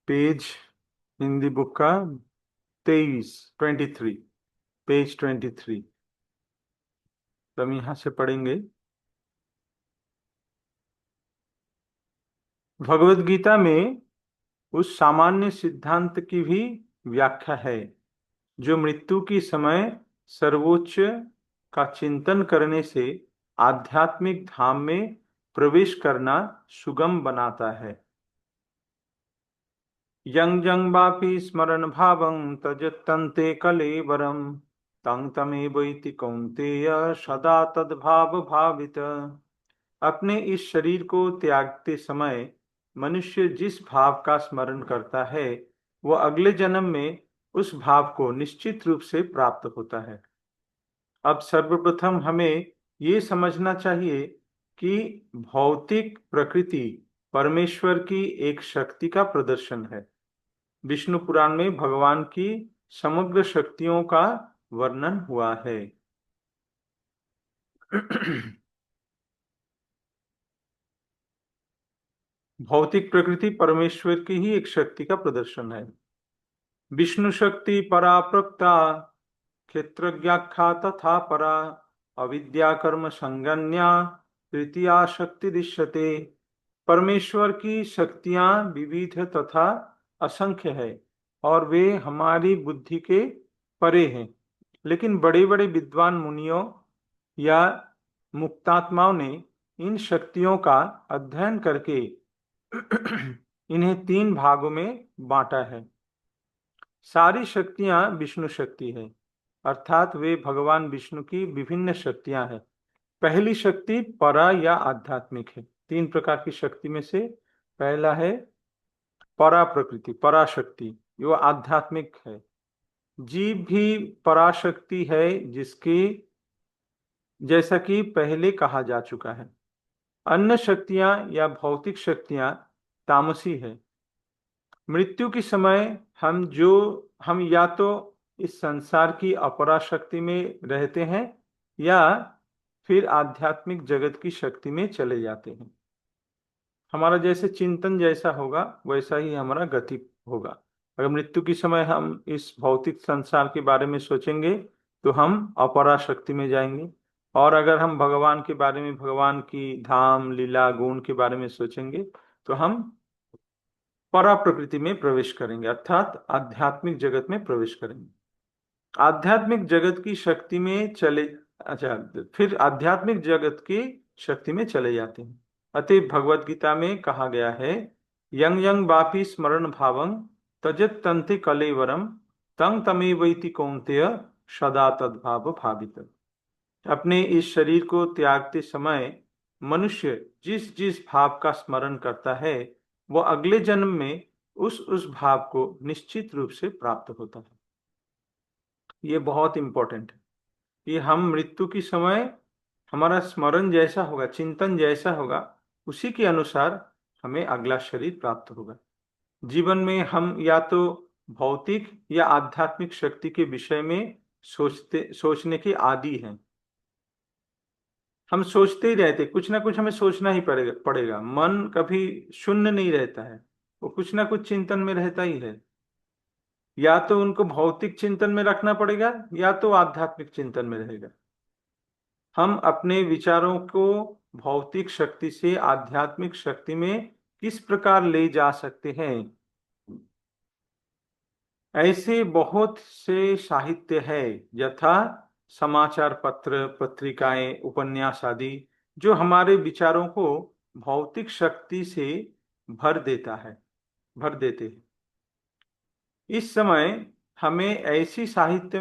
Page Hindi book का 23 page 23। तो हम यहाँ से पढ़ेंगे। भगवत गीता में उस सामान्य सिद्धांत की भी व्याख्या है जो मृत्यु की समय सर्वोच्च का चिंतन करने से आध्यात्मिक धाम में प्रवेश करना सुगम बनाता है। यं जं वापि स्मरण भावं त्यजत्यन्ते कलेवरं तं तमेवैति कौन्तेय सदा तद्भाव भावित। अपने इस शरीर को त्यागते समय मनुष्य जिस भाव का स्मरण करता है वह अगले जन्म में उस भाव को निश्चित रूप से प्राप्त होता है। अब सर्वप्रथम हमें ये समझना चाहिए कि भौतिक प्रकृति परमेश्वर की एक शक्ति का प्रदर्शन है। विष्णु पुराण में भगवान की समग्र शक्तियों का वर्णन हुआ है। भौतिक प्रकृति परमेश्वर की ही एक शक्ति का प्रदर्शन है। विष्णु शक्ति परा प्रकृता क्षेत्रज्ञाख्या तथा परा अविद्या कर्म संज्ञा तृतीया शक्ति दृश्यते। परमेश्वर की शक्तियां विविध तथा असंख्य है और वे हमारी बुद्धि के परे हैं। लेकिन बड़े बड़े विद्वान मुनियों या मुक्तात्माओं ने इन शक्तियों का अध्ययन करके इन्हें तीन भागों में बांटा है। सारी शक्तियां विष्णु शक्ति है, अर्थात वे भगवान विष्णु की विभिन्न शक्तियां हैं। पहली शक्ति परा या आध्यात्मिक है। तीन प्रकार की शक्ति में से पहला है परा प्रकृति, पराशक्ति, जो आध्यात्मिक है। जीव भी पराशक्ति है, जिसकी जैसा कि पहले कहा जा चुका है। अन्य शक्तियां या भौतिक शक्तियां तामसी है। मृत्यु के समय हम या तो इस संसार की अपरा शक्ति में रहते हैं या फिर आध्यात्मिक जगत की शक्ति में चले जाते हैं। हमारा जैसे चिंतन जैसा होगा वैसा ही हमारा गति होगा। अगर मृत्यु के समय हम इस भौतिक संसार के बारे में सोचेंगे तो हम अपरा शक्ति में जाएंगे, और अगर हम भगवान के बारे में, भगवान की धाम लीला गुण के बारे में सोचेंगे तो हम परा प्रकृति में प्रवेश करेंगे, अर्थात आध्यात्मिक जगत में प्रवेश करेंगे। आध्यात्मिक जगत की शक्ति में चले अच्छा फिर आध्यात्मिक जगत की शक्ति में चले जाते हैं। अतः भगवत गीता में कहा गया है, यं यं वापि स्मरण भावं त्यजत तंते कलेवरम तं तमेवैति कौन्तेय सदा तद्भाव भावित। अपने इस शरीर को त्यागते समय मनुष्य जिस जिस भाव का स्मरण करता है वह अगले जन्म में उस भाव को निश्चित रूप से प्राप्त होता है। ये बहुत इंपॉर्टेंट है कि हम मृत्यु के समय हमारा स्मरण जैसा होगा, चिंतन जैसा होगा, उसी के अनुसार हमें अगला शरीर प्राप्त होगा। जीवन में हम या तो भौतिक या आध्यात्मिक शक्ति के विषय में सोचने के आदी हैं। हम सोचते ही रहते, कुछ ना कुछ हमें सोचना ही पड़ेगा। मन कभी शून्य नहीं रहता है, वो कुछ ना कुछ चिंतन में रहता ही है। या तो उनको भौतिक चिंतन में रखना पड़ेगा या तो आध्यात्मिक चिंतन में रहेगा। हम अपने विचारों को भौतिक शक्ति से आध्यात्मिक शक्ति में किस प्रकार ले जा सकते हैं, ऐसे बहुत से साहित्य है, यथा समाचार पत्र, पत्रिकाएं, उपन्यास आदि, जो हमारे विचारों को भौतिक शक्ति से भर देता है, भर देते हैं। इस समय हमें ऐसे साहित्य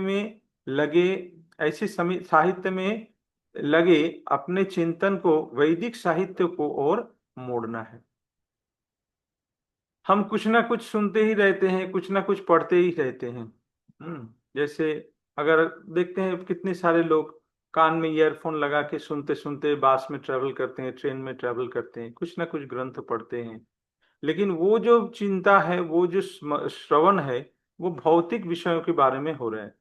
में लगे अपने चिंतन को वैदिक साहित्य को ओर मोड़ना है। हम कुछ ना कुछ सुनते ही रहते हैं, कुछ ना कुछ पढ़ते ही रहते हैं। जैसे अगर देखते हैं कितने सारे लोग कान में ईयरफोन लगा के सुनते सुनते बस में ट्रेवल करते हैं, ट्रेन में ट्रेवल करते हैं, कुछ ना कुछ ग्रंथ पढ़ते हैं। लेकिन वो जो चिंता है, वो जो श्रवण है, वो भौतिक विषयों के बारे में हो रहा है।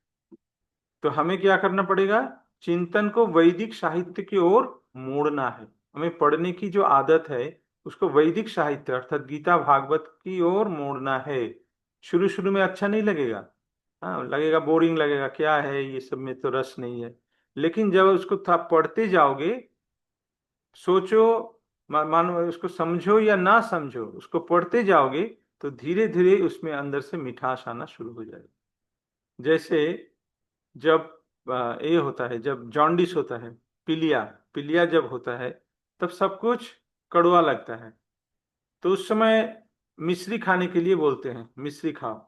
तो हमें क्या करना पड़ेगा? चिंतन को वैदिक साहित्य की ओर मोड़ना है। हमें पढ़ने की जो आदत है उसको वैदिक साहित्य अर्थात गीता भागवत की ओर मोड़ना है। शुरू शुरू में अच्छा नहीं लगेगा, हाँ लगेगा, बोरिंग लगेगा, क्या है ये सब में तो रस नहीं है। लेकिन जब उसको थोड़ा पढ़ते जाओगे, सोचो, मानो उसको समझो या ना समझो, उसको पढ़ते जाओगे तो धीरे धीरे उसमें अंदर से मिठास आना शुरू हो जाएगा। जैसे जब ये होता है, जब जॉन्डिस होता है, पीलिया, पीलिया जब होता है तब सब कुछ कड़वा लगता है। तो उस समय मिश्री खाने के लिए बोलते हैं, मिश्री खाओ।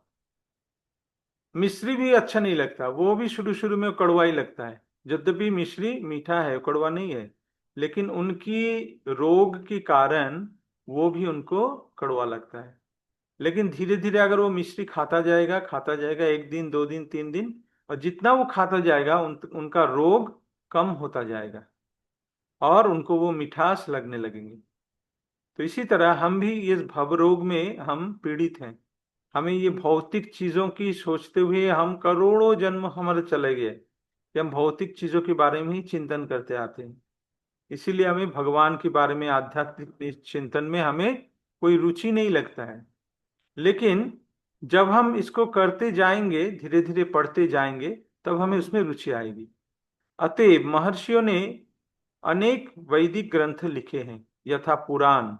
मिश्री भी अच्छा नहीं लगता, वो भी शुरू शुरू में कड़वा ही लगता है। यद्यपि मिश्री मीठा है, कड़वा नहीं है, लेकिन उनकी रोग के कारण वो भी उनको कड़वा लगता है। लेकिन धीरे धीरे अगर वो मिश्री खाता जाएगा, एक दिन, दो दिन, तीन दिन, और जितना वो खाता जाएगा उनका रोग कम होता जाएगा और उनको वो मिठास लगने लगेंगे। तो इसी तरह हम भी इस भव रोग में हम पीड़ित हैं। हमें ये भौतिक चीजों की सोचते हुए हम करोड़ों जन्म हमारे चले गए कि हम भौतिक चीजों के बारे में ही चिंतन करते आते हैं। इसीलिए हमें भगवान के बारे में, आध्यात्मिक चिंतन में हमें कोई रुचि नहीं लगता है। लेकिन जब हम इसको करते जाएंगे, धीरे धीरे पढ़ते जाएंगे, तब हमें उसमें रुचि आएगी। अतएव महर्षियों ने अनेक वैदिक ग्रंथ लिखे हैं, यथा पुराण।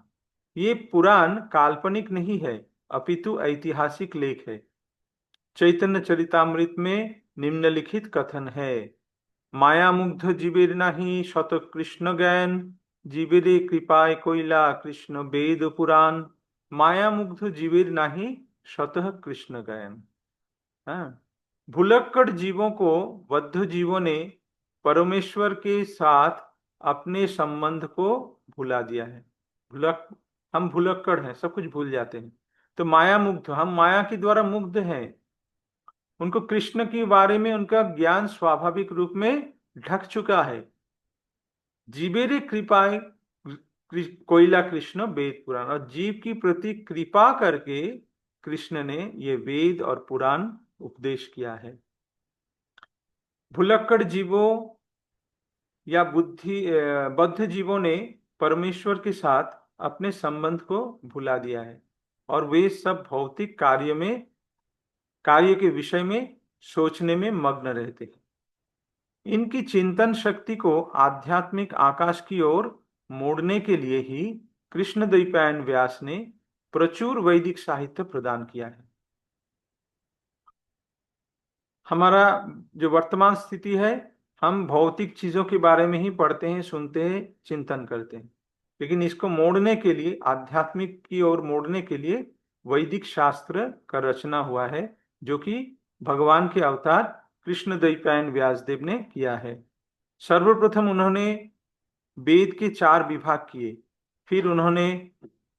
ये पुराण काल्पनिक नहीं है, अपितु ऐतिहासिक लेख है। चैतन्य चरितामृत में निम्नलिखित कथन है: माया मुग्ध जीवेर नाही शत कृष्ण ज्ञान, जीवेरे कृपाय कोइला कृष्ण वेद पुराण। माया मुग्ध जीवेर नाही शतः कृष्ण ज्ञान। हाँ, भुलक्कड़ जीवों को बद्ध जीवों ने परमेश्वर के साथ अपने संबंध को भुला दिया है। भुलक हम भुलक्कड़ हैं, सब कुछ भूल जाते हैं। तो माया मुग्ध, हम माया के द्वारा मुग्ध हैं। उनको कृष्ण के बारे में उनका ज्ञान स्वाभाविक रूप में ढक चुका है। जीवेरे कृपाए कोयला कृष्ण वेद पुराण, और जीव की प्रति कृपा करके कृष्ण ने ये वेद और पुराण उपदेश किया है। भुलक्कड़ जीवों या बद्ध जीवों ने परमेश्वर के साथ अपने संबंध को भुला दिया है और वे सब भौतिक कार्य के विषय में सोचने में मग्न रहते हैं। इनकी चिंतन शक्ति को आध्यात्मिक आकाश की ओर मोड़ने के लिए ही कृष्णद्वैपायन व्यास ने प्रचुर वैदिक साहित्य प्रदान किया है। हमारा जो वर्तमान स्थिति है, हम भौतिक चीजों के बारे में ही पढ़ते हैं, सुनते हैं, चिंतन करते हैं। लेकिन इसको मोड़ने के लिए, आध्यात्मिक की ओर मोड़ने के लिए वैदिक शास्त्र का रचना हुआ है, जो कि भगवान के अवतार कृष्णद्वैपायन व्यासदेव ने किया है। सर्वप्रथम उन्होंने वेद के 4 विभाग किए, फिर उन्होंने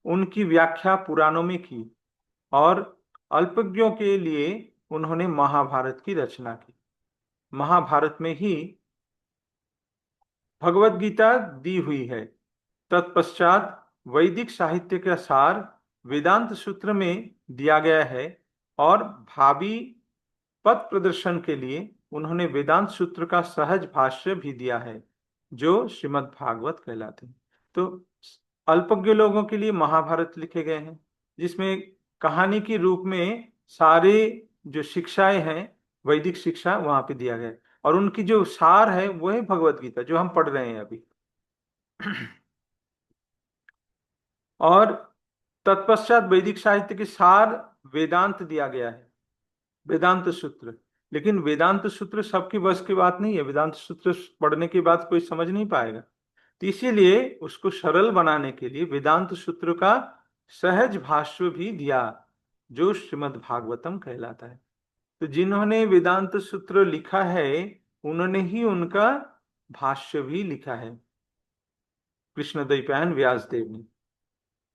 उनकी व्याख्या पुराणों में की, और अल्पज्ञों के लिए उन्होंने महाभारत की रचना की। महाभारत में ही भगवत गीता दी हुई है। तत्पश्चात वैदिक साहित्य का सार वेदांत सूत्र में दिया गया है, और भावी पथ प्रदर्शन के लिए उन्होंने वेदांत सूत्र का सहज भाष्य भी दिया है, जो श्रीमद् भागवत कहलाते हैं। तो अल्पज्ञ लोगों के लिए महाभारत लिखे गए हैं, जिसमें कहानी के रूप में सारे जो शिक्षाएं हैं, वैदिक शिक्षा वहां पे दिया गया है, और उनकी जो सार है वो है भगवत गीता, जो हम पढ़ रहे हैं अभी। और तत्पश्चात वैदिक साहित्य के सार वेदांत दिया गया है, वेदांत सूत्र। लेकिन वेदांत सूत्र सबकी बस की बात नहीं है, वेदांत सूत्र पढ़ने के बाद कोई समझ नहीं पाएगा। तो इसीलिए उसको सरल बनाने के लिए वेदांत सूत्र का सहज भाष्य भी दिया, जो श्रीमद् भागवतम कहलाता है। तो जिन्होंने वेदांत सूत्र लिखा है, उन्होंने ही उनका भाष्य भी लिखा है, कृष्णद्वैपायन व्यासदेव ने।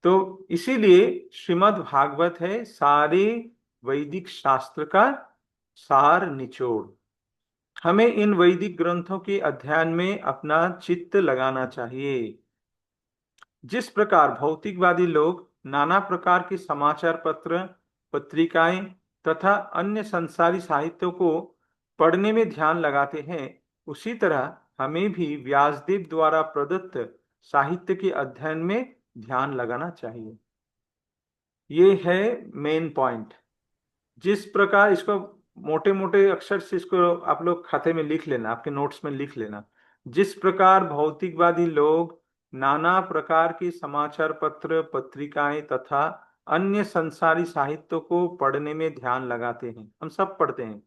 तो इसीलिए श्रीमद् भागवत है सारे वैदिक शास्त्र का सार निचोड़। हमें इन वैदिक ग्रंथों के अध्ययन में अपना चित्त लगाना चाहिए। जिस प्रकार भौतिकवादी लोग नाना प्रकार के समाचार पत्र, पत्रिकाएं तथा अन्य संसारी साहित्यों को पढ़ने में ध्यान लगाते हैं, उसी तरह हमें भी व्यासदेव द्वारा प्रदत्त साहित्य के अध्ययन में ध्यान लगाना चाहिए। ये है मेन पॉइंट। जिस प्रकार इसको मोटे मोटे अक्षर से इसको आप लोग खाते में लिख लेना, आपके नोट्स में लिख लेना। जिस प्रकार भौतिकवादी लोग नाना प्रकार की समाचार पत्र, पत्रिकाएं तथा अन्य संसारी साहित्य को पढ़ने में ध्यान लगाते हैं, हम सब पढ़ते हैं,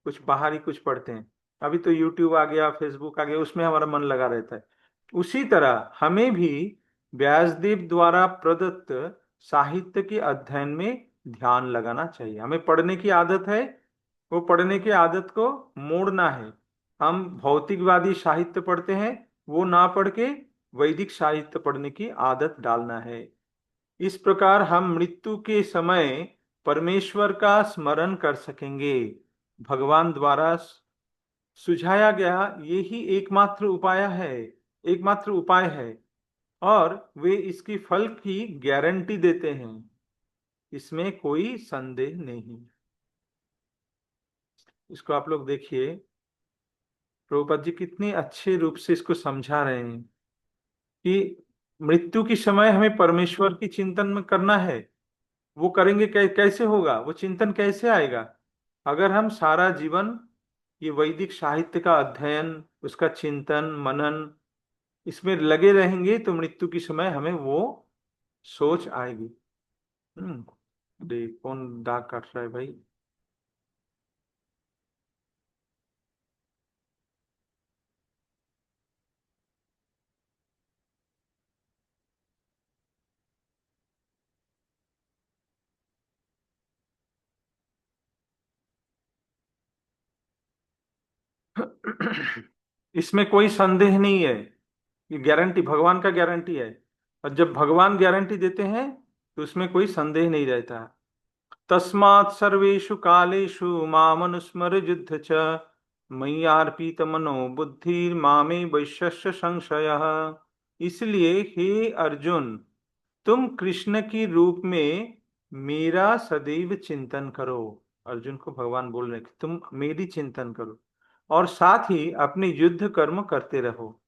कुछ बाहरी कुछ पढ़ते हैं। अभी तो यूट्यूब आ गया, फेसबुक आ गया, उसमें हमारा मन लगा रहता है। उसी तरह हमें भी व्यासदेव द्वारा प्रदत्त साहित्य के अध्ययन में ध्यान लगाना चाहिए। हमें पढ़ने की आदत है, वो पढ़ने की आदत को मोड़ना है। हम भौतिकवादी साहित्य पढ़ते हैं, वो ना पढ़ के वैदिक साहित्य पढ़ने की आदत डालना है। इस प्रकार हम मृत्यु के समय परमेश्वर का स्मरण कर सकेंगे। भगवान द्वारा सुझाया गया यही एकमात्र उपाय है, एकमात्र उपाय है। और वे इसकी फल की गारंटी देते हैं, इसमें कोई संदेह नहीं। इसको आप लोग देखिए, प्रभुपाद जी कितने अच्छे रूप से इसको समझा रहे हैं कि मृत्यु के समय हमें परमेश्वर की चिंतन में करना है। वो करेंगे कैसे होगा, वो चिंतन कैसे आएगा? अगर हम सारा जीवन ये वैदिक साहित्य का अध्ययन, उसका चिंतन मनन इसमें लगे रहेंगे, तो मृत्यु के समय हमें वो सोच आएगी। कौन डाक काट रहा है भाई? इसमें कोई संदेह नहीं है, ये गारंटी भगवान का गारंटी है। और जब भगवान गारंटी देते हैं तो उसमें कोई संदेह नहीं रहता। तस्मात् सर्वेषु कालेषु मामनुस्मर युद्ध च मय्यार्पित मनो बुद्धिर्मामे वैश्यस्य संशयः। इसलिए हे अर्जुन, तुम कृष्ण की रूप में मेरा सदैव चिंतन करो। अर्जुन को भगवान बोल रहे हैं कि तुम मेरी चिंतन करो, और साथ ही अपने युद्ध कर्म करते रहो।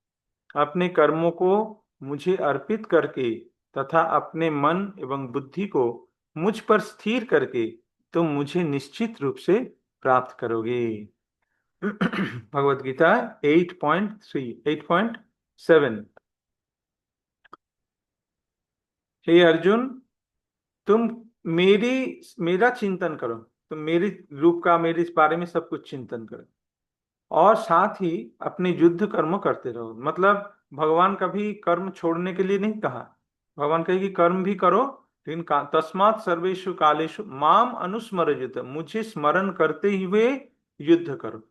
अपने कर्मों को मुझे अर्पित करके तथा अपने मन एवं बुद्धि को मुझ पर स्थिर करके तुम मुझे निश्चित रूप से प्राप्त करोगे। भगवत गीता 8.3 8.7। हे अर्जुन, तुम मेरी मेरा चिंतन करो, तुम मेरी रूप का, मेरे इस बारे में सब कुछ चिंतन करो, और साथ ही अपने युद्ध कर्म करते रहो। मतलब भगवान कभी कर्म छोड़ने के लिए नहीं कहा। भगवान कहे कि कर्म भी करो, लेकिन तस्मात् सर्वेषु कालेषु माम अनुस्मरयुत, मुझे स्मरण करते हुए युद्ध करो,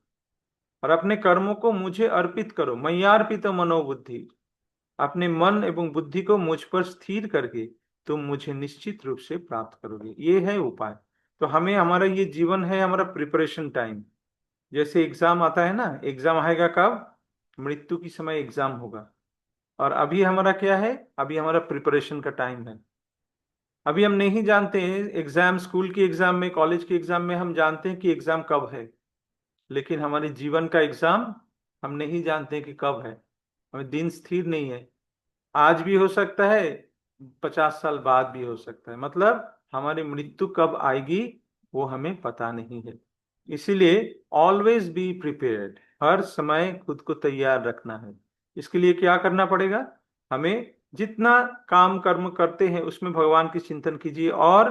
और अपने कर्मों को मुझे अर्पित करो। मय्यार्पित मनोबुद्धि, अपने मन एवं बुद्धि को मुझ पर स्थिर करके तुम मुझे निश्चित रूप से प्राप्त करोगे। ये है उपाय। तो हमें, हमारा ये जीवन है, हमारा प्रिपरेशन टाइम। जैसे एग्जाम आता है ना, एग्जाम आएगा कब? मृत्यु की समय एग्जाम होगा। और अभी हमारा क्या है? अभी हमारा प्रिपरेशन का टाइम है। अभी हम नहीं जानते हैं एग्जाम, स्कूल की एग्जाम में, कॉलेज की एग्जाम में हम जानते हैं कि एग्जाम कब है, लेकिन हमारे जीवन का एग्जाम हम नहीं जानते कि कब है। हमें दिन स्थिर नहीं है। आज भी हो सकता है, 50 साल बाद भी हो सकता है। मतलब हमारी मृत्यु कब आएगी वो हमें पता नहीं है। इसीलिए ऑलवेज बी प्रिपेयर्ड, हर समय खुद को तैयार रखना है। इसके लिए क्या करना पड़ेगा? हमें जितना काम कर्म करते हैं उसमें भगवान की चिंतन कीजिए। और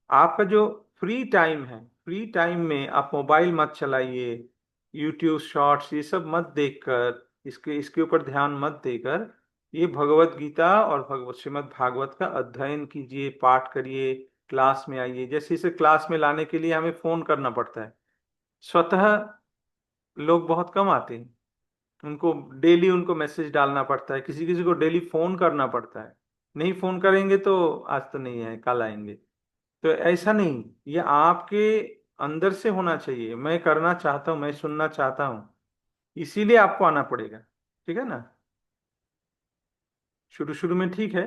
आपका जो फ्री टाइम है, फ्री टाइम में आप मोबाइल मत चलाइए, यूट्यूब शॉर्ट्स ये सब मत देखकर, इसके इसके ऊपर ध्यान मत देकर ये भगवत गीता और भगवत श्रीमद् भागवत का अध्ययन कीजिए, पाठ करिए, क्लास में आइए। जैसे इसे क्लास में लाने के लिए हमें फोन करना पड़ता है, स्वतः लोग बहुत कम आते हैं। उनको डेली उनको मैसेज डालना पड़ता है, किसी किसी को डेली फोन करना पड़ता है। नहीं फोन करेंगे तो आज तो नहीं है, कल आएंगे। तो ऐसा नहीं, ये आपके अंदर से होना चाहिए। मैं करना चाहता हूँ, मैं सुनना चाहता हूँ, इसीलिए आपको आना पड़ेगा। ठीक है ना? शुरू शुरू में ठीक है।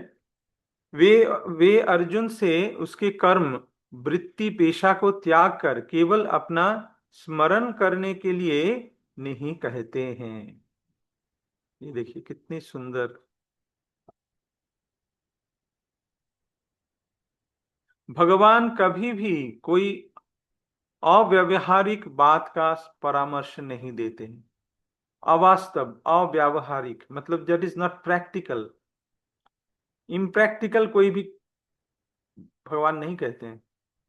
वे वे अर्जुन से उसके कर्म, वृत्ति, पेशा को त्याग कर केवल अपना स्मरण करने के लिए नहीं कहते हैं। ये देखिए कितनी सुंदर। भगवान कभी भी कोई अव्यवहारिक बात का परामर्श नहीं देते हैं। अवास्तव, अव्यावहारिक मतलब that is not practical. Impractical कोई भी भगवान नहीं कहते हैं।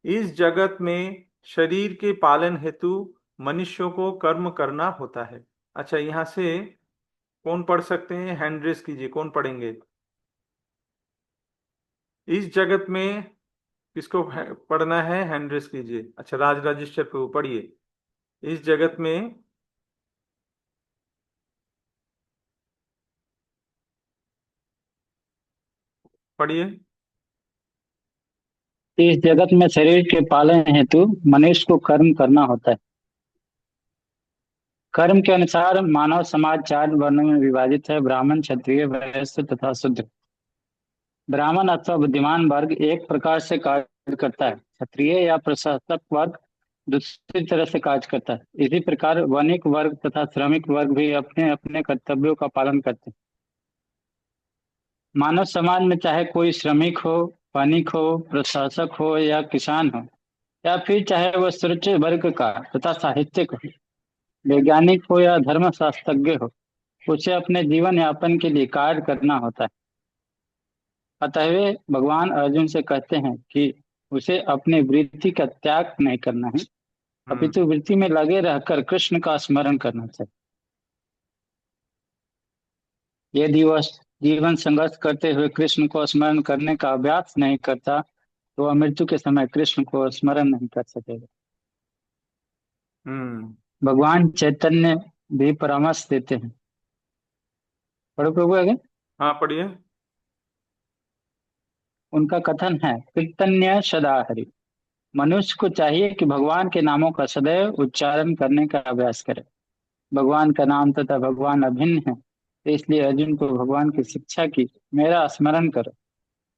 इस जगत में शरीर के पालन हेतु मनुष्यों को कर्म करना होता है। अच्छा, यहां से कौन पढ़ सकते हैं? हैंड रेस कीजिए, कौन पढ़ेंगे? इस जगत में किसको पढ़ना है? हैंड रेस कीजिए। अच्छा, राज राजेश्वर प्रभु पढ़िए। इस जगत में पढ़िए। इस जगत में शरीर के पालन हेतु मनुष्य को कर्म करना होता है। कर्म के अनुसार मानव समाज 4 वर्णों में विभाजित है: ब्राह्मण, क्षत्रिय, वैश्य तथा शूद्र। ब्राह्मण अथवा बुद्धिमान वर्ग एक प्रकार से कार्य करता है, क्षत्रिय या प्रशासक वर्ग दूसरी तरह से कार्य करता है। इसी प्रकार वणिक वर्ग तथा श्रमिक वर्ग भी अपने अपने कर्तव्यों का पालन करते हैं। मानव समाज में चाहे कोई श्रमिक हो, वणिक हो, प्रशासक हो या किसान हो, या फिर चाहे वह सुरक्षित वर्ग का तथा साहित्यिक हो, वैज्ञानिक हो या धर्मशास्त्रज्ञ हो, उसे अपने जीवन यापन के लिए कार्य करना होता है। अतः वे भगवान अर्जुन से कहते हैं कि उसे अपनी वृत्ति का त्याग नहीं करना है, हम्म। अपितु वृत्ति में लगे रहकर कृष्ण का स्मरण करना चाहिए। यदि वह जीवन संघर्ष करते हुए कृष्ण को स्मरण करने का अभ्यास नहीं करता, तो वह मृत्यु के समय कृष्ण को स्मरण नहीं कर सकेगा। हम्म। भगवान चैतन्य भी परामर्श देते हैं। पढ़ो प्रभु आगे। हाँ, पढ़िए। उनका कथन है, कीर्तन्य सदा हरि। मनुष्य को चाहिए कि भगवान के नामों का सदैव उच्चारण करने का अभ्यास करे। भगवान का नाम तथा भगवान अभिन्न है, तो इसलिए अर्जुन को भगवान की शिक्षा की, मेरा स्मरण करो।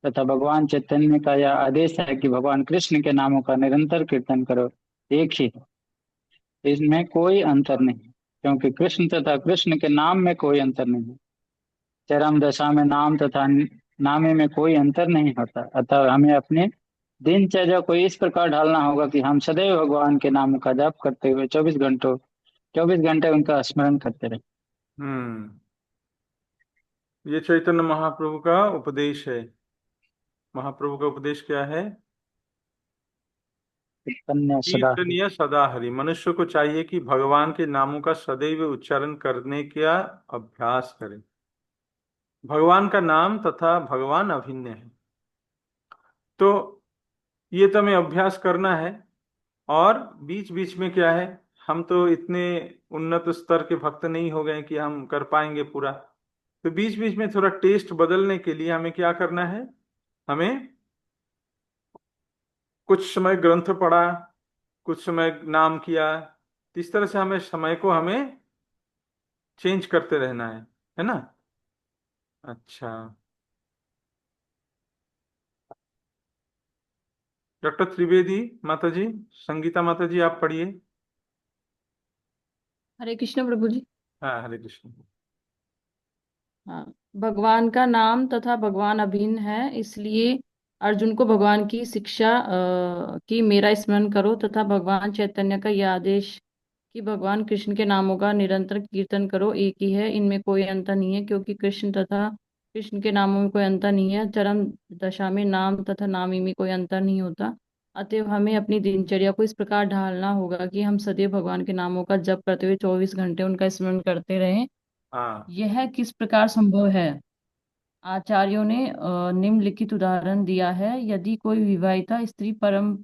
तथा भगवान चैतन्य का यह आदेश है कि भगवान कृष्ण के नामों का निरंतर कीर्तन करो, एक ही है, इसमें कोई अंतर नहीं, क्योंकि कृष्ण तथा कृष्ण के नाम में कोई अंतर नहीं है। चरम दशा में नाम तथा नामे में कोई अंतर नहीं होता। अतः हमें अपने दिनचर्या को इस प्रकार ढालना होगा कि हम सदैव भगवान के नाम का जाप करते हुए 24 घंटे उनका स्मरण करते रहे। हम्म। ये चैतन्य महाप्रभु का उपदेश है। महाप्रभु का उपदेश क्या है? कन्या सदा हरि। कीर्तनीय सदा हरि। मनुष्य को चाहिए कि भगवान के नामों का सदैव उच्चारण करने का अभ्यास करे। भगवान का नाम तथा भगवान अभिन्न है, तो ये तो हमें अभ्यास करना है। और बीच बीच में क्या है, हम तो इतने उन्नत स्तर के भक्त नहीं हो गए कि हम कर पाएंगे पूरा। तो बीच बीच में थोड़ा टेस्ट बदलने के लिए हमें क्या करना है? हमें कुछ समय ग्रंथ पढ़ा, कुछ समय नाम किया। इस तरह से हमें समय को हमें चेंज करते रहना है ना? अच्छा, डॉक्टर त्रिवेदी माता जी, संगीता माता जी, आप पढ़िए। हरे कृष्ण प्रभु जी। हाँ, हरे कृष्ण। हाँ, भगवान का नाम तथा भगवान अभिन्न है, इसलिए अर्जुन को भगवान की शिक्षा की मेरा स्मरण करो तथा भगवान चैतन्य का यह आदेश कि भगवान कृष्ण के नामों का निरंतर कीर्तन करो, एक ही है, इनमें कोई अंतर नहीं है, क्योंकि कृष्ण तथा कृष्ण के नामों में कोई अंतर नहीं है। चरम दशा में नाम तथा नामी में कोई अंतर नहीं होता। अतएव हमें अपनी दिनचर्या को इस प्रकार ढालना होगा कि हम सदैव भगवान के नामों का जप करते हुए 24 घंटे उनका स्मरण करते रहें। हाँ। यह किस प्रकार संभव है? आचार्यों ने निम्नलिखित उदाहरण दिया है। यदि कोई विवाहिता स्त्री परम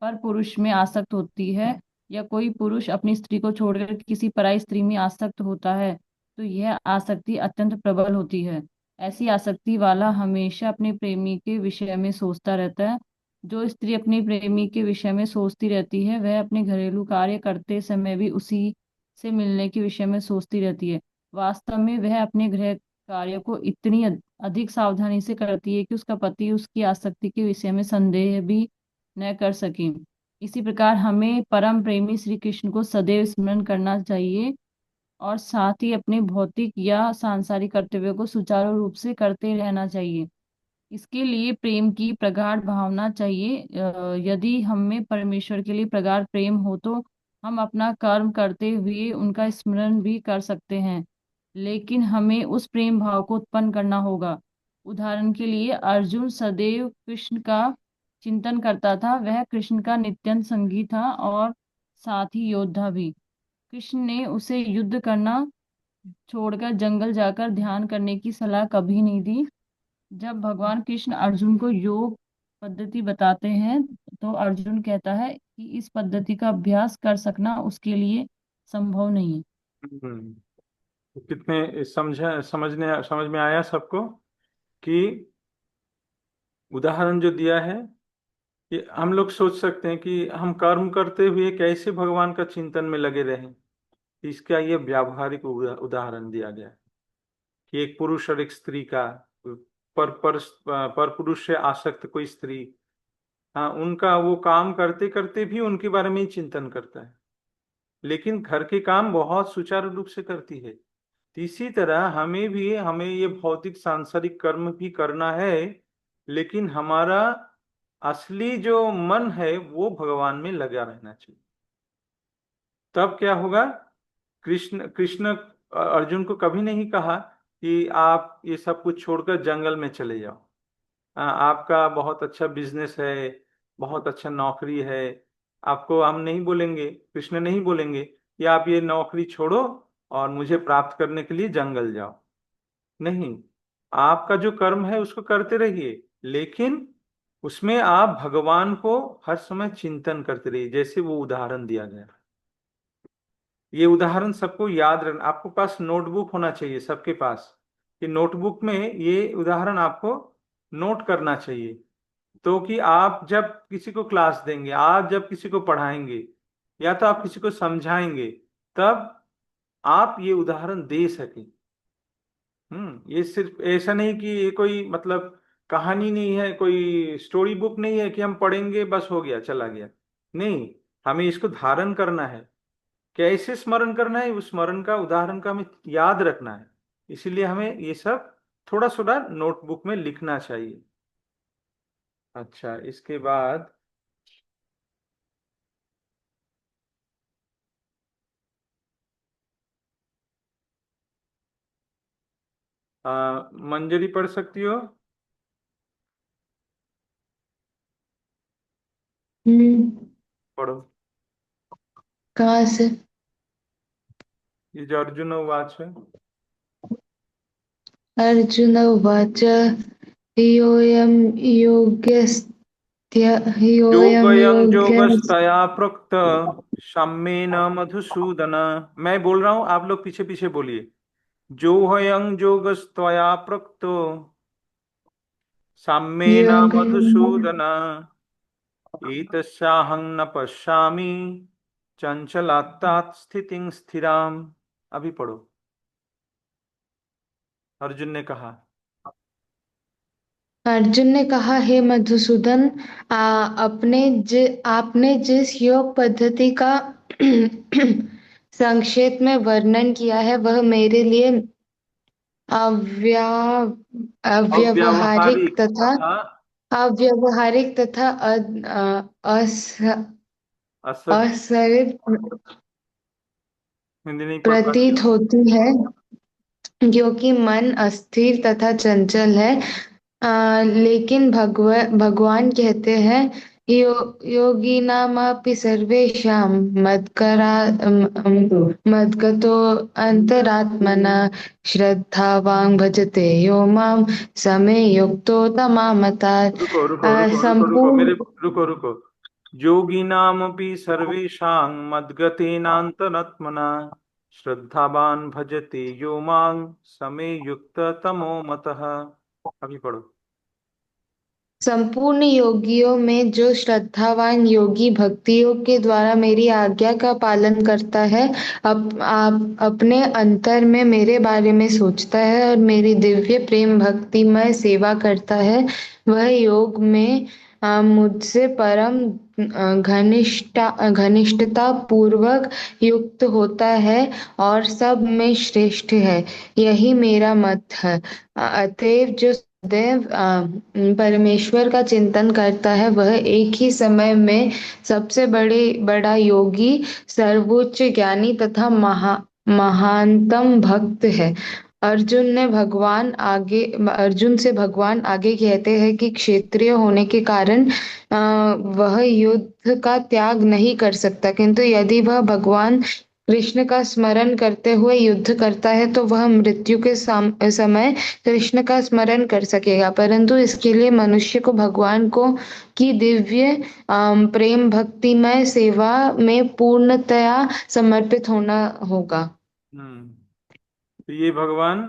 पर पुरुष में आसक्त होती है, या कोई पुरुष अपनी स्त्री को छोड़कर किसी पराई स्त्री में आसक्त होता है, तो यह आसक्ति अत्यंत प्रबल होती है। ऐसी आसक्ति वाला हमेशा अपने प्रेमी के विषय में सोचता रहता है। जो स्त्री अपने प्रेमी के विषय में सोचती रहती है, वह अपने घरेलू कार्य करते समय भी उसी से मिलने के विषय में सोचती रहती है। वास्तव में वह अपने गृह कार्य को इतनी अधिक सावधानी से करती है कि उसका पति उसकी आसक्ति के विषय में संदेह भी न कर सके। इसी प्रकार हमें परम प्रेमी श्री कृष्ण को सदैव स्मरण करना चाहिए, और साथ ही अपने भौतिक या सांसारिक कर्तव्यों को सुचारू रूप से करते रहना चाहिए। इसके लिए प्रेम की प्रगाढ़ भावना चाहिए। यदि हम में परमेश्वर के लिए प्रगाढ़ प्रेम हो तो हम अपना कर्म करते हुए उनका स्मरण भी कर सकते हैं, लेकिन हमें उस प्रेम भाव को उत्पन्न करना होगा। उदाहरण के लिए अर्जुन सदैव कृष्ण का चिंतन करता था, वह कृष्ण का नित्य संगी था और साथ ही योद्धा भी। कृष्ण ने उसे युद्ध करना छोड़कर जंगल जाकर ध्यान करने की सलाह कभी नहीं दी। जब भगवान कृष्ण अर्जुन को योग पद्धति बताते हैं तो अर्जुन कहता है कि इस पद्धति का अभ्यास कर सकना उसके लिए संभव नहीं है। हम्म, तो कितने समझ में आया सबको कि उदाहरण जो दिया है कि हम लोग सोच सकते हैं कि हम कर्म करते हुए कैसे भगवान का चिंतन में लगे रहें। इसका ये व्यावहारिक उदाहरण दिया गया है कि एक पुरुष और एक स्त्री का, पर पुरुष से आसक्त कोई स्त्री, हाँ, उनका वो काम करते करते भी उनके बारे में ही चिंतन करता है, लेकिन घर के काम बहुत सुचारू रूप से करती है। तो इसी तरह हमें ये भौतिक सांसारिक कर्म भी करना है, लेकिन हमारा असली जो मन है वो भगवान में लगा रहना चाहिए। तब क्या होगा? कृष्ण कृष्ण अर्जुन को कभी नहीं कहा कि आप ये सब कुछ छोड़कर जंगल में चले जाओ। आपका बहुत अच्छा बिजनेस है, बहुत अच्छा नौकरी है, आपको हम नहीं बोलेंगे, कृष्ण नहीं बोलेंगे कि आप ये नौकरी छोड़ो और मुझे प्राप्त करने के लिए जंगल जाओ। नहीं, आपका जो कर्म है उसको करते रहिए, लेकिन उसमें आप भगवान को हर समय चिंतन करते रहिए, जैसे वो उदाहरण दिया गया। ये उदाहरण सबको याद रखना, आपको पास नोटबुक होना चाहिए सबके पास, कि नोटबुक में ये उदाहरण आपको नोट करना चाहिए। तो कि आप जब किसी को क्लास देंगे, आप जब किसी को पढ़ाएंगे या तो आप किसी को समझाएंगे, तब आप ये उदाहरण दे सकें। ये सिर्फ ऐसा नहीं कि ये कोई मतलब कहानी नहीं है, कोई स्टोरी बुक नहीं है कि हम पढ़ेंगे बस हो गया चला गया। नहीं, हमें इसको धारण करना है। कैसे स्मरण करना है? उस स्मरण का उदाहरण का हमें याद रखना है। इसीलिए हमें ये सब थोड़ा थोड़ा नोटबुक में लिखना चाहिए। अच्छा, इसके बाद मंजरी पढ़ सकती हो? पढ़ो। कहाँ से? ये जो अर्जुन उवाच है। अर्जुन उवाच ह्योऽयं ह्योऽयं योगयं योगः योगस्तया प्रोक्त साम्येन मधुसूदन। मैं बोल रहा हूं, आप लोग पीछे पीछे बोलिए। जो हयं योगस्तया प्रोक्तो साम्येन योग मधुसूदन एतस्याहं न पश्यामि चंचलात्तात् स्थितिं स्थिराम। अभी पढ़ो। अर्जुन ने कहा। अर्जुन ने कहा, हे मधुसूदन, आपने जिस योग पद्धति का संक्षेप में वर्णन किया है वह मेरे लिए अव्या अव्यवहारिक अव्यावहारिक तथा तथा अव्यवहारिक तथा असत। असरित हिंदी नहीं पढ़ पाती प्रतीत हो? होती है, क्योंकि मन अस्थिर तथा चंचल है। लेकिन भगवान कहते हैं, योगिनामपि सर्वेषां मद्गतो अंतरात्मना श्रद्धावान् भजते यो मां समे युक्तो तमामतात्। रुको रुको रुको रुको रुको मेरे, संपूर्ण रुको रुको। योगिनामपि सर्वेषां मद्गतेनान्तरात्मना श्रद्धावान भजते यो मां समे युक्त तमो मतः। अभी पढ़ो। संपूर्ण योगियों में जो श्रद्धावान योगी भक्तियों के द्वारा मेरी आज्ञा का पालन करता है, आप अपने अंतर में मेरे बारे में सोचता है और मेरी दिव्य प्रेम भक्तिमय सेवा करता है, वह योग में मुझसे परम घनिष्ठता पूर्वक युक्त होता है और सब में श्रेष्ठ है। यही मेरा मत है। अतएव जो देव परमेश्वर का चिंतन करता है वह एक ही समय में सबसे बड़ा योगी, सर्वोच्च ज्ञानी तथा महानतम भक्त है। अर्जुन से भगवान आगे कहते हैं कि क्षत्रिय होने के कारण वह युद्ध का त्याग नहीं कर सकता, किंतु यदि वह भगवान कृष्ण का स्मरण करते हुए युद्ध करता है तो वह मृत्यु के समय कृष्ण का स्मरण कर सकेगा, परंतु इसके लिए मनुष्य को भगवान को की दिव्य प्रेम भक्तिमय सेवा में पूर्णतया समर्पित होना होगा। तो ये भगवान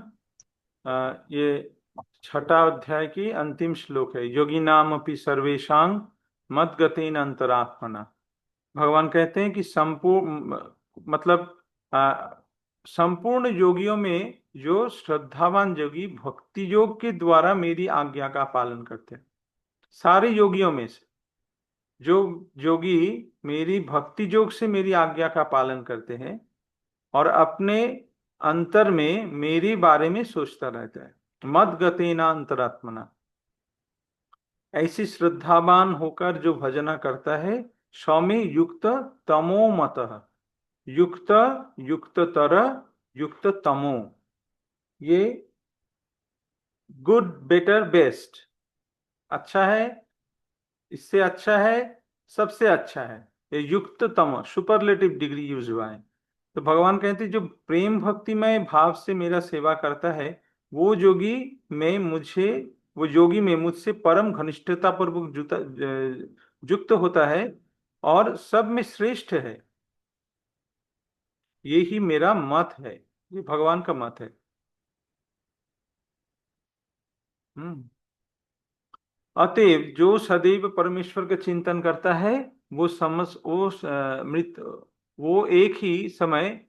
ये 6वां अध्याय की अंतिम श्लोक है। योगी नाम अपि सर्वेशांग मद गतेन अंतरात्मना। भगवान कहते हैं कि संपूर्ण मतलब संपूर्ण योगियों में जो श्रद्धावान योगी भक्ति योग के द्वारा मेरी आज्ञा का पालन करते हैं, सारे योगियों में से जो योगी मेरी भक्ति योग से मेरी आज्ञा का पालन करते हैं और अपने अंतर में मेरे बारे में सोचता रहता है, मद गतेना अंतरात्मना, ऐसी श्रद्धावान होकर जो भजना करता है, सौम्य युक्त तमो मतः, युक्त युक्ततर युक्त तमो, ये गुड बेटर बेस्ट, अच्छा है, इससे अच्छा है, सबसे अच्छा है, ये युक्त तम सुपरलेटिव डिग्री यूज हुआ है। तो भगवान कहते हैं जो प्रेम भक्तिमय भाव से मेरा सेवा करता है वो योगी में मुझसे परम घनिष्ठता पूर्वक युक्त होता है और सब में श्रेष्ठ है। ये ही मेरा मत है, ये भगवान का मत है। अतएव जो सदैव परमेश्वर का चिंतन करता है वो एक ही समय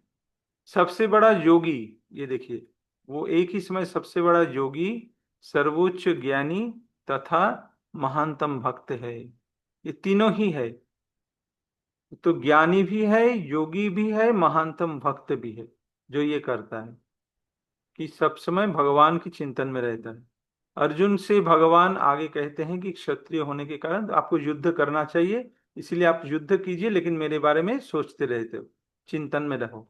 सबसे बड़ा योगी, ये देखिए, वो एक ही समय सबसे बड़ा योगी, सर्वोच्च ज्ञानी तथा महानतम भक्त है। ये तीनों ही है, तो ज्ञानी भी है, योगी भी है, महानतम भक्त भी है, जो ये करता है कि सब समय भगवान की चिंतन में रहता है। अर्जुन से भगवान आगे कहते हैं कि क्षत्रिय होने के कारण आपको युद्ध करना चाहिए, इसलिए आप युद्ध कीजिए, लेकिन मेरे बारे में सोचते रहते हो, चिंतन में रहो।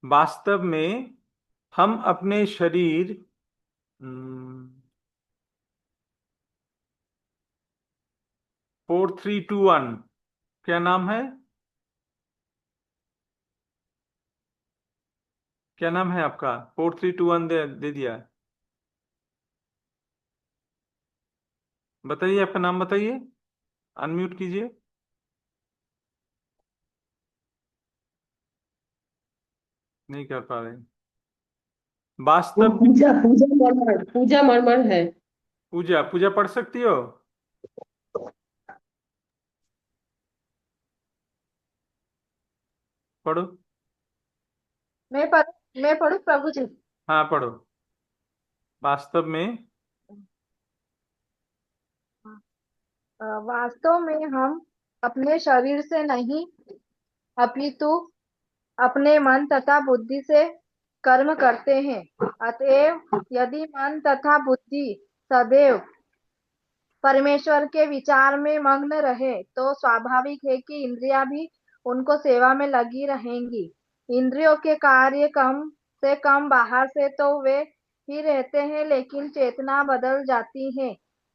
वास्तव में हम अपने शरीर 4321 क्या नाम है, क्या नाम है आपका? 4321 दे दिया, बताइए आपका नाम बताइए, अनम्यूट कीजिए। नहीं कर पा रहे। वो वास्तव पूजा पूजा मरमर है। पूजा पूजा पढ़ सकती हो? पढ़ो। मैं पढ़ू प्रभु जी? हाँ पढ़ो। वास्तव में वास्तव में हम अपने शरीर से नहीं अपितु अपने मन तथा बुद्धि से कर्म करते हैं। अतएव यदि मन तथा बुद्धि सदैव परमेश्वर के विचार में मग्न रहे तो स्वाभाविक है कि इंद्रियां भी उनको सेवा में लगी रहेंगी। इंद्रियों के कार्य कम से कम बाहर से तो वे ही रहते हैं, लेकिन चेतना बदल जाती है।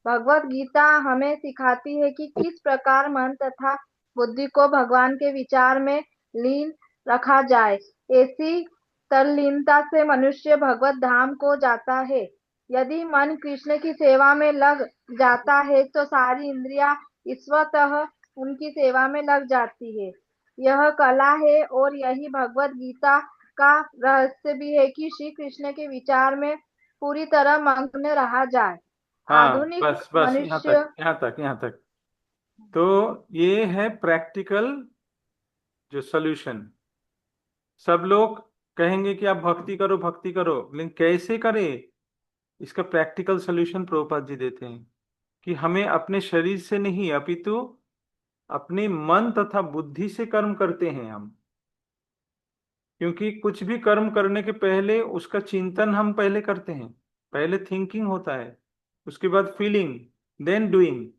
भगवत गीता हमें सिखाती है कि किस प्रकार मन तथा बुद्धि को भगवान के विचार में लीन रखा जाए। ऐसी तल्लीनता से मनुष्य भगवत धाम को जाता है। यदि मन कृष्ण की सेवा में लग जाता है तो सारी इंद्रियां ईश्वरतः उनकी सेवा में लग जाती है। यह कला है और यही भगवत गीता का रहस्य भी है कि श्री कृष्ण के विचार में पूरी तरह मग्न रहा जाए। हाँ, आधुनिक बस मनुष्य यहाँ तक। तो ये है प्रैक्टिकल जो सॉल्यूशन। सब लोग कहेंगे कि आप भक्ति करो भक्ति करो, लेकिन कैसे करें, इसका प्रैक्टिकल सॉल्यूशन प्रभुपाद जी देते हैं कि हमें अपने शरीर से नहीं अपितु अपने मन तथा बुद्धि से कर्म करते हैं हम। क्योंकि कुछ भी कर्म करने के पहले उसका चिंतन हम पहले करते हैं, पहले थिंकिंग होता है, उसके बाद फीलिंग, देन डूइंग,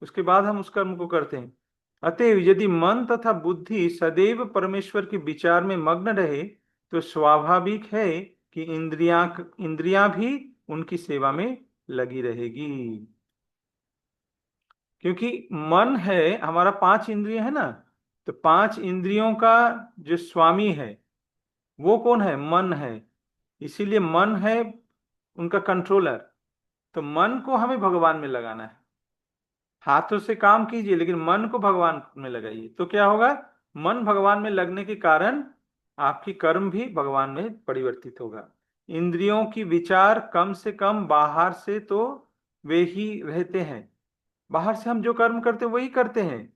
उसके बाद हम उस कर्म को करते हैं। अतएव यदि मन तथा बुद्धि सदैव परमेश्वर के विचार में मग्न रहे तो स्वाभाविक है कि इंद्रियां भी उनकी सेवा में लगी रहेगी। क्योंकि मन है हमारा, 5 इंद्रिय है ना, तो 5 इंद्रियों का जो स्वामी है वो कौन है? मन है। इसीलिए मन है उनका कंट्रोलर। तो मन को हमें भगवान में लगाना है। हाथों से काम कीजिए लेकिन मन को भगवान में लगाइए, तो क्या होगा? मन भगवान में लगने के कारण आपकी कर्म भी भगवान में परिवर्तित होगा। इंद्रियों की विचार कम से कम बाहर से तो वे ही रहते हैं, बाहर से हम जो कर्म करते हैं वही करते हैं,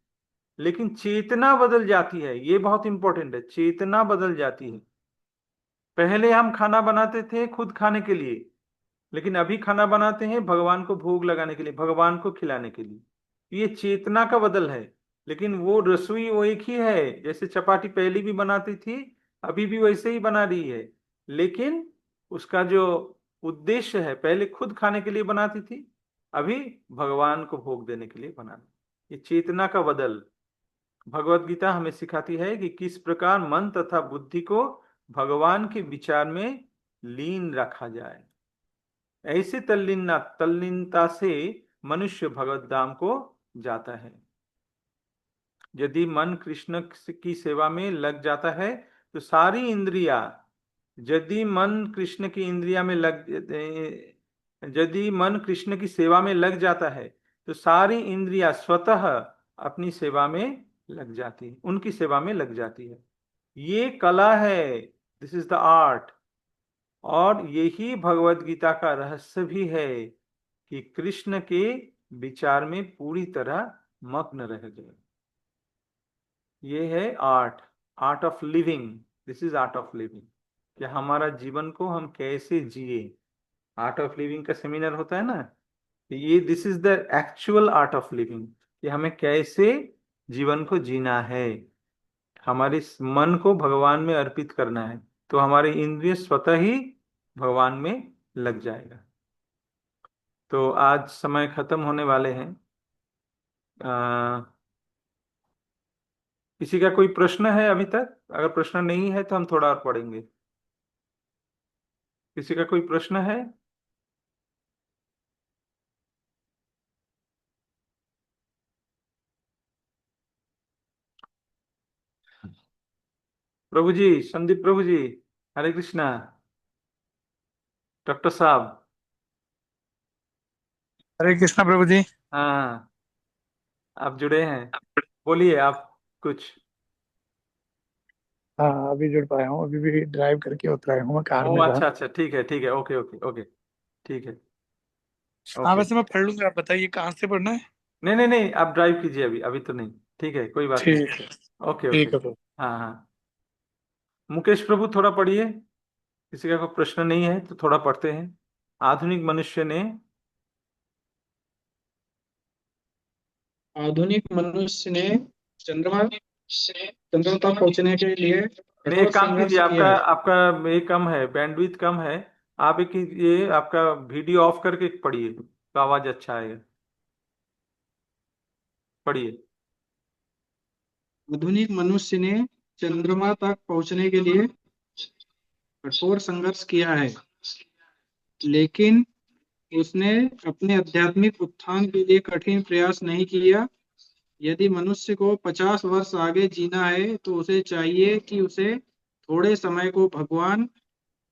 लेकिन चेतना बदल जाती है। ये बहुत इंपॉर्टेंट है, चेतना बदल जाती है। पहले हम खाना बनाते थे खुद खाने के लिए, लेकिन अभी खाना बनाते हैं भगवान को भोग लगाने के लिए, भगवान को खिलाने के लिए। ये चेतना का बदल है। लेकिन वो रसोई वो एक ही है, जैसे चपाती पहले भी बनाती थी अभी भी वैसे ही बना रही है, लेकिन उसका जो उद्देश्य है, पहले खुद खाने के लिए बनाती थी, अभी भगवान को भोग देने के लिए बनाना। ये चेतना का बदल भगवत गीता हमें सिखाती है कि किस प्रकार मन तथा बुद्धि को भगवान के विचार में लीन रखा जाए। ऐसे तल्लीनता से मनुष्य भगवत धाम को जाता है। यदि मन कृष्ण की सेवा में लग जाता है तो सारी इंद्रिया, यदि मन कृष्ण की इंद्रिया में लग यदि मन कृष्ण की सेवा में लग जाता है तो सारी इंद्रिया स्वतः अपनी सेवा में लग जाती है, उनकी सेवा में लग जाती है। ये कला है, दिस इज द आर्ट। और यही भगवत गीता का रहस्य भी है कि कृष्ण के विचार में पूरी तरह मग्न रह गए। ये है art, art of living. This is art of living, कि हमारा जीवन को हम कैसे जिए। आर्ट ऑफ लिविंग का सेमिनार होता है ना, ये this is the actual art of living, कि हमें कैसे जीवन को जीना है। हमारे मन को भगवान में अर्पित करना है, तो हमारे इंद्रिय स्वतः ही भगवान में लग जाएगा। तो आज समय खत्म होने वाले हैं। किसी का कोई प्रश्न है अभी तक? अगर प्रश्न नहीं है तो हम थोड़ा और पढ़ेंगे। किसी का कोई प्रश्न है? प्रभु जी, संदीप प्रभु जी, हरे कृष्णा। डॉक्टर साहब। हरे कृष्णा प्रभु जी। हाँ, आप जुड़े हैं, बोलिए आप कुछ। हाँ, अभी जुड़ पाया हूँ, अभी भी ड्राइव करके उतरा हूँ, मैं कार ओ में था। अच्छा अच्छा, ठीक है ठीक है, ओके ओके ओके, ठीक है हाँ, ओके। वैसे मैं पढ़ लूंगा, आप बताइए कहाँ से पढ़ना है। नहीं नहीं नहीं, आप ड्राइव कीजिए, अभी अभी तो नहीं, ठीक है, कोई बात नहीं। ठीक है। Okay okay. ठीक है प्रभु। हाँ हाँ, मुकेश प्रभु थोड़ा पढ़िए। किसी का कोई प्रश्न नहीं है तो थोड़ा पढ़ते हैं। आधुनिक मनुष्य ने आधुनिक मनुष्य ने चंद्रमा चंद्रमा तक पहुंचने के लिए नहीं, कठोर एक काम संघर्ष कीजिए, आपका किया है। आपका ये कम है, बैंडविड्थ कम है। आप एक ये आपका वीडियो ऑफ करके पढ़िए तो आवाज अच्छा आएगा। पढ़िए। आधुनिक मनुष्य ने चंद्रमा तक पहुंचने के लिए कठोर संघर्ष किया है, लेकिन उसने अपने आध्यात्मिक उत्थान के लिए कठिन प्रयास नहीं किया। यदि मनुष्य को 50 वर्ष आगे जीना है तो उसे चाहिए कि उसे थोड़े समय को भगवान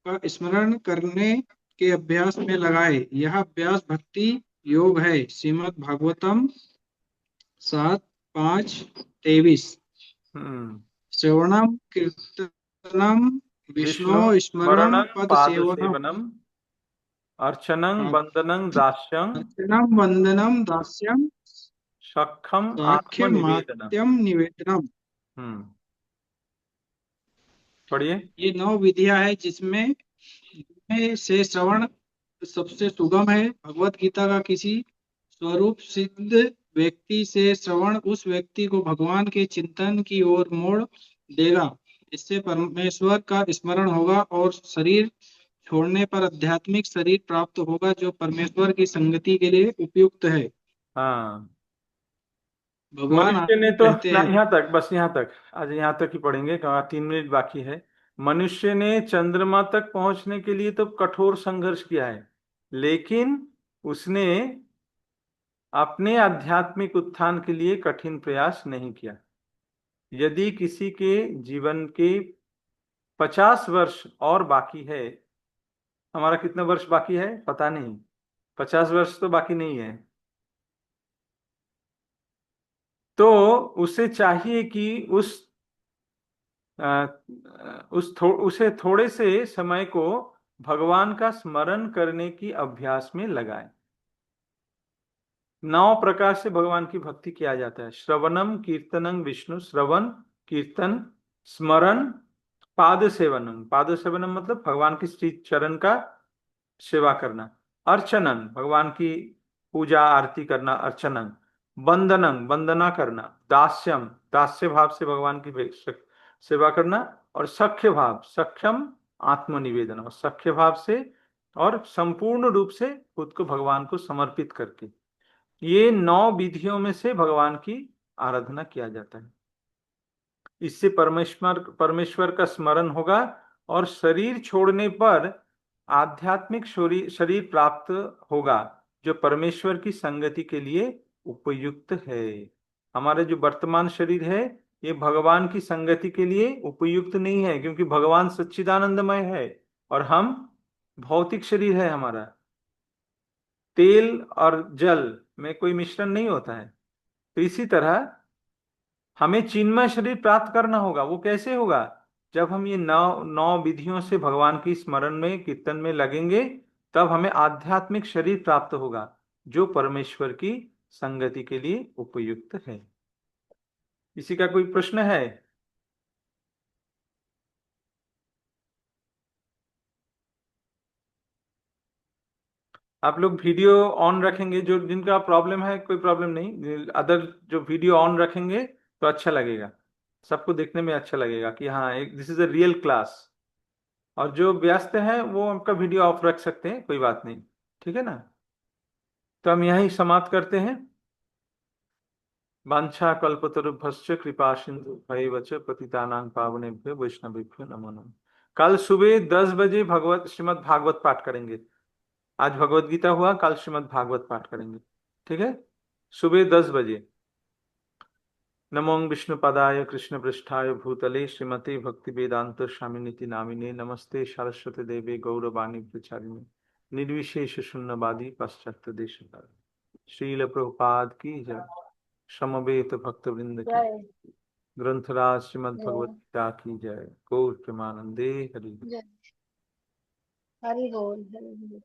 का स्मरण करने के अभ्यास में लगाए। यह अभ्यास भक्ति योग है। श्रीमद् भागवतम 7:5-23। श्रवणम कीर्तनम विष्णु विष्णु स्मरणम स्मरणं पद पाद सेवनम सेवनम अर्चनं बंदनं दास्यं अर्चनम वंदनम दास्यम सखम साख्य आत्मनिवेदनम। मात्यम निवेदनम। हम्म, पढ़िए। ये 9 विधियां है जिसमें से श्रवण सबसे सुगम है। भगवत गीता का किसी स्वरूप सिद्ध व्यक्ति से श्रवण उस व्यक्ति को भगवान के चिंतन की ओर मोड़ देगा। इससे परमेश्वर का स्मरण होगा और शरीर छोड़ने पर आध्यात्मिक शरीर प्राप्त होगा जो परमेश्वर की संगति के लिए उपयुक्त है। हाँ, भगवान मनुष्य ने आगे तो कहते हैं, यहाँ तक, बस यहाँ तक, आज यहाँ तक ही पढ़ेंगे, कहा 3 मिनट बाकी है। मनुष्य ने चंद्रमा तक पहुंचने के लिए तो कठोर संघर्ष किया है, लेकिन उसने अपने आध्यात्मिक उत्थान के लिए कठिन प्रयास नहीं किया। यदि किसी के जीवन के 50 वर्ष और बाकी है, हमारा कितना वर्ष बाकी है पता नहीं, 50 वर्ष तो बाकी नहीं है, तो उसे चाहिए कि उसे थोड़े से समय को भगवान का स्मरण करने की अभ्यास में लगाए। 9 प्रकार से भगवान की भक्ति किया जाता है। श्रवणम कीर्तनम विष्णु, श्रवण, कीर्तन, स्मरण, पाद सेवनम। पाद सेवनम मतलब भगवान की श्री चरण का सेवा करना। अर्चनन, भगवान की पूजा आरती करना, अर्चनन। वंदनम, वंदना करना। दास्यम, दास्य भाव से भगवान की सेवा करना। और सख्य भाव, सख्यम आत्मनिवेदन, और सख्य भाव से और संपूर्ण रूप से खुद को भगवान को समर्पित करके, ये 9 विधियों में से भगवान की आराधना किया जाता है। इससे परमेश्वर का स्मरण होगा और शरीर छोड़ने पर आध्यात्मिक शरीर प्राप्त होगा जो परमेश्वर की संगति के लिए उपयुक्त है। हमारा जो वर्तमान शरीर है ये भगवान की संगति के लिए उपयुक्त नहीं है, क्योंकि भगवान सच्चिदानंदमय है और हम भौतिक शरीर है हमारा। तेल और जल में कोई मिश्रण नहीं होता है। तो इसी तरह हमें चिन्मय शरीर प्राप्त करना होगा। वो कैसे होगा? जब हम ये 9 विधियों से भगवान की स्मरण में, कीर्तन में लगेंगे, तब हमें आध्यात्मिक शरीर प्राप्त होगा जो परमेश्वर की संगति के लिए उपयुक्त है। इसी का कोई प्रश्न है? आप लोग वीडियो ऑन रखेंगे, जो जिनका प्रॉब्लम है कोई प्रॉब्लम नहीं, अदर जो वीडियो ऑन रखेंगे तो अच्छा लगेगा, सबको देखने में अच्छा लगेगा कि हाँ एक this is a real class. और जो व्यस्त हैं वो उनका वीडियो ऑफ रख सकते हैं, कोई बात नहीं, ठीक है ना। तो हम यहीं समाप्त करते हैं। वांछा कल्पतरुभ्यश्च कृपा सिंधु च पतितानां पावनेभ्यो वैष्णवेभ्यो नमो नमः। कल सुबह 10 बजे श्रीमद् भागवत पाठ करेंगे। आज भगवत गीता हुआ, कल श्रीमद् भागवत पाठ करेंगे, ठीक है, सुबह 10 बजे। नमो विष्णुपदाय कृष्ण पृष्ठाय भूतले श्रीमते भक्ति वेदांत स्वामिनीति नामिने नमस्ते सरस्वती देवे गौरवाणी प्रचारिणे निर्विशेष शून्यवादी पाश्चात्य देश। श्रील प्रभुपाद की जय। समवेत भक्त वृंद की, जय ग्रंथराज श्रीमद् जय भगवत गीता की जय। गौर प्रेमानंदे हरि। जय हरि बोल हरि बोल।